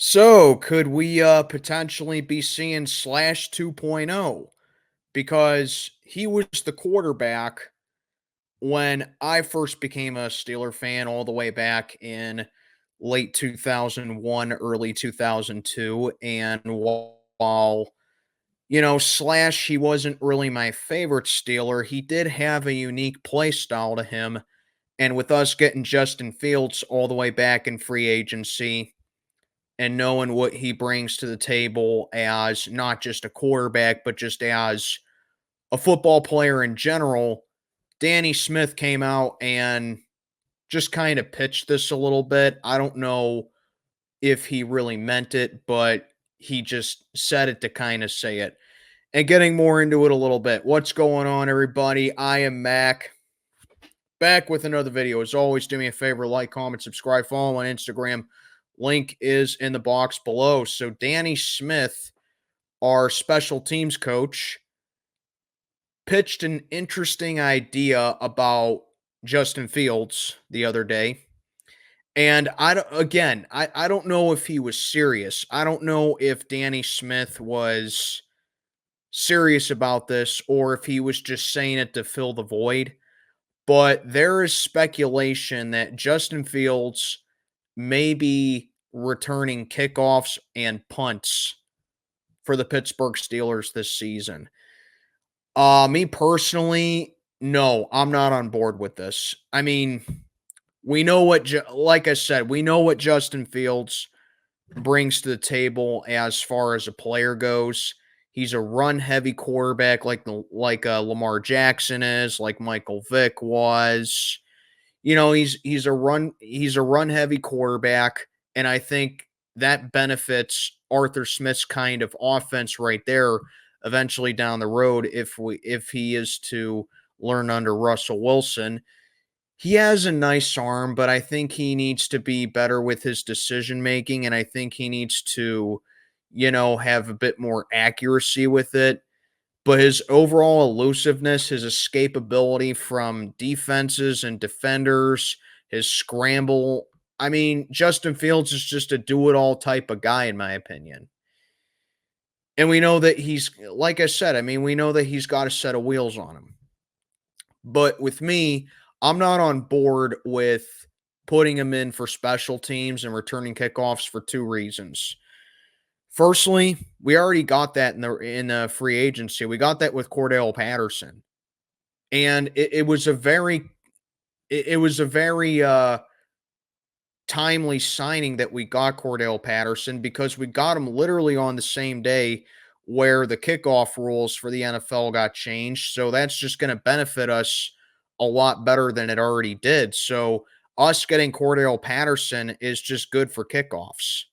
So, could we potentially be seeing Slash 2.0? Because he was the quarterback when I first became a Steeler fan all the way back in late 2001, early 2002. And while, Slash, he wasn't really my favorite Steeler, he did have a unique play style to him. And with us getting Justin Fields all the way back in free agency, and knowing what he brings to the table as not just a quarterback, but just as a football player in general, Danny Smith came out and just kind of pitched this a little bit. I don't know if he really meant it, but he just said it to kind of say it. And getting more into it a little bit. What's going on, everybody? I am Mac, back with another video. As always, do me a favor, like, comment, subscribe, follow on Instagram. Link is in the box below. So Danny Smith, our special teams coach, pitched an interesting idea about Justin Fields the other day. And I don't know if he was serious. I don't know if Danny Smith was serious about this or if he was just saying it to fill the void. But there is speculation that Justin Fields may be returning kickoffs and punts for the Pittsburgh Steelers this season. Me personally, no, I'm not on board with this. I mean, we know like I said, we know what Justin Fields brings to the table as far as a player goes. He's a run-heavy quarterback like Lamar Jackson is, like Michael Vick was. He's a run-heavy quarterback, and I think that benefits Arthur Smith's kind of offense right there eventually down the road if he is to learn under Russell Wilson. He has a nice arm, but I think he needs to be better with his decision making, and I think he needs to, have a bit more accuracy with it. But his overall elusiveness, his escapability from defenses and defenders, his scramble. I mean, Justin Fields is just a do it all type of guy, in my opinion. And we know that like I said, I mean, we know that he's got a set of wheels on him. But with me, I'm not on board with putting him in for special teams and returning kickoffs for two reasons. Firstly, we already got that in the free agency. We got that with Cordell Patterson, and it was a very timely signing that we got Cordell Patterson because we got him literally on the same day where the kickoff rules for the NFL got changed. So that's just going to benefit us a lot better than it already did. So us getting Cordell Patterson is just good for kickoffs.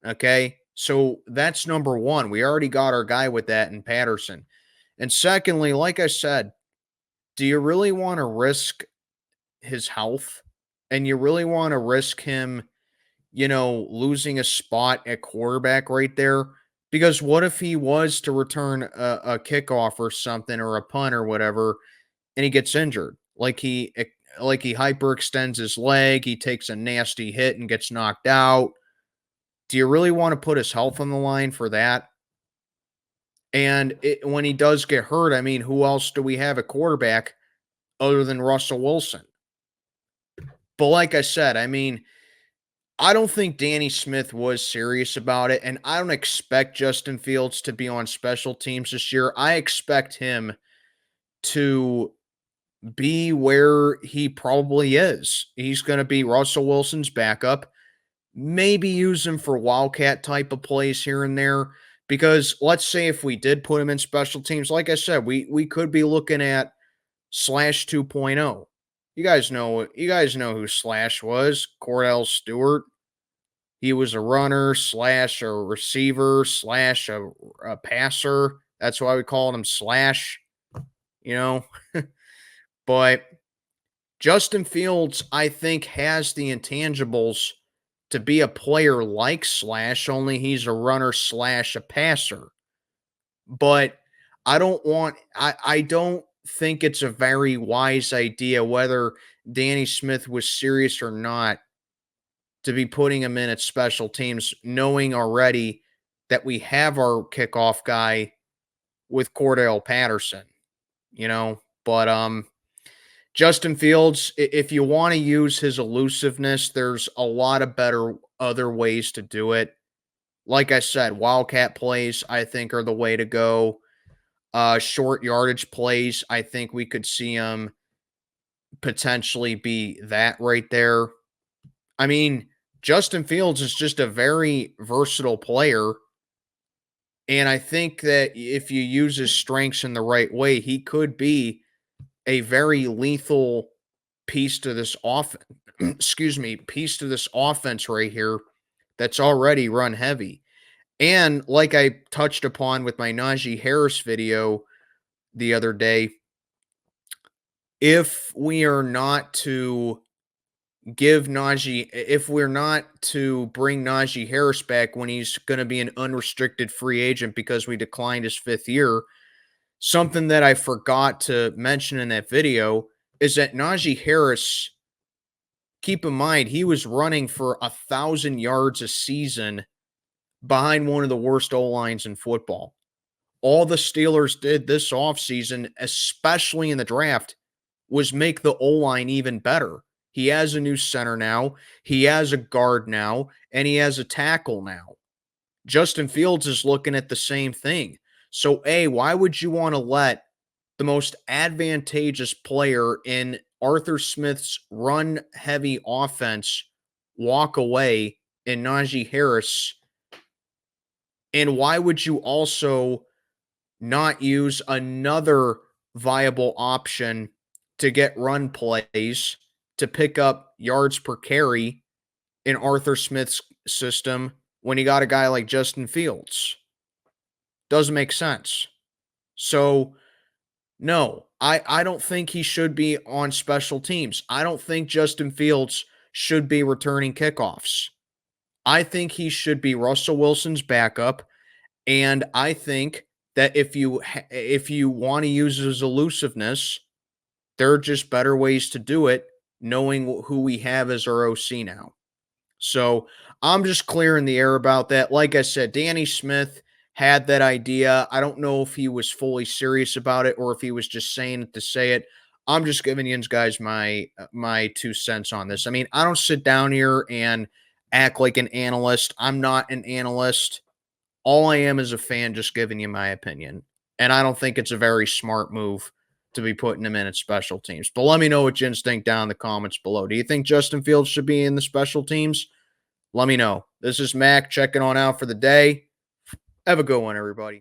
Okay. So that's number one. We already got our guy with that in Patterson. And secondly, like I said, do you really want to risk his health? And you really want to risk him, losing a spot at quarterback right there? Because what if he was to return a kickoff or something or a punt or whatever, and he gets injured? Like he hyperextends his leg, he takes a nasty hit and gets knocked out. Do you really want to put his health on the line for that? And when he does get hurt, I mean, who else do we have at quarterback other than Russell Wilson? But like I said, I mean, I don't think Danny Smith was serious about it, and I don't expect Justin Fields to be on special teams this year. I expect him to be where he probably is. He's going to be Russell Wilson's backup. Maybe use him for wildcat type of plays here and there. Because let's say if we did put him in special teams, like I said, we could be looking at Slash 2.0. You guys know who Slash was. Cordell Stewart. He was a runner slash a receiver slash a passer. That's why we called him Slash, you know. But Justin Fields, I think, has the intangibles to be a player like Slash, only he's a runner slash a passer. But I don't think it's a very wise idea, whether Danny Smith was serious or not, to be putting him in at special teams, knowing already that we have our kickoff guy with Cordell Patterson, you know. But Justin Fields, if you want to use his elusiveness, there's a lot of better other ways to do it. Like I said, wildcat plays, I think, are the way to go. Short yardage plays, I think we could see him potentially be that right there. I mean, Justin Fields is just a very versatile player. And I think that if you use his strengths in the right way, he could be a very lethal piece to this offense. Excuse me, piece to this offense right here that's already run heavy. And like I touched upon with my Najee Harris video the other day, if we are not to if we're not to bring Najee Harris back when he's going to be an unrestricted free agent because we declined his 5th year, something that I forgot to mention in that video is that Najee Harris, keep in mind, he was running for 1,000 yards a season behind one of the worst O-lines in football. All the Steelers did this offseason, especially in the draft, was make the O-line even better. He has a new center now, he has a guard now, and he has a tackle now. Justin Fields is looking at the same thing. So, A, why would you want to let the most advantageous player in Arthur Smith's run-heavy offense walk away in Najee Harris? And why would you also not use another viable option to get run plays to pick up yards per carry in Arthur Smith's system when you got a guy like Justin Fields? Doesn't make sense. So, no, I don't think he should be on special teams. I don't think Justin Fields should be returning kickoffs. I think he should be Russell Wilson's backup, and I think that if you want to use his elusiveness, there are just better ways to do it, knowing who we have as our OC now. So I'm just clearing the air about that. Like I said, Danny Smith had that idea. I don't know if he was fully serious about it or if he was just saying it to say it. I'm just giving you guys my 2 cents on this. I mean, I don't sit down here and act like an analyst. I'm not an analyst. All I am is a fan just giving you my opinion. And I don't think it's a very smart move to be putting him in at special teams. But let me know what you think down in the comments below. Do you think Justin Fields should be in the special teams? Let me know. This is Mac checking on out for the day. Have a good one, everybody.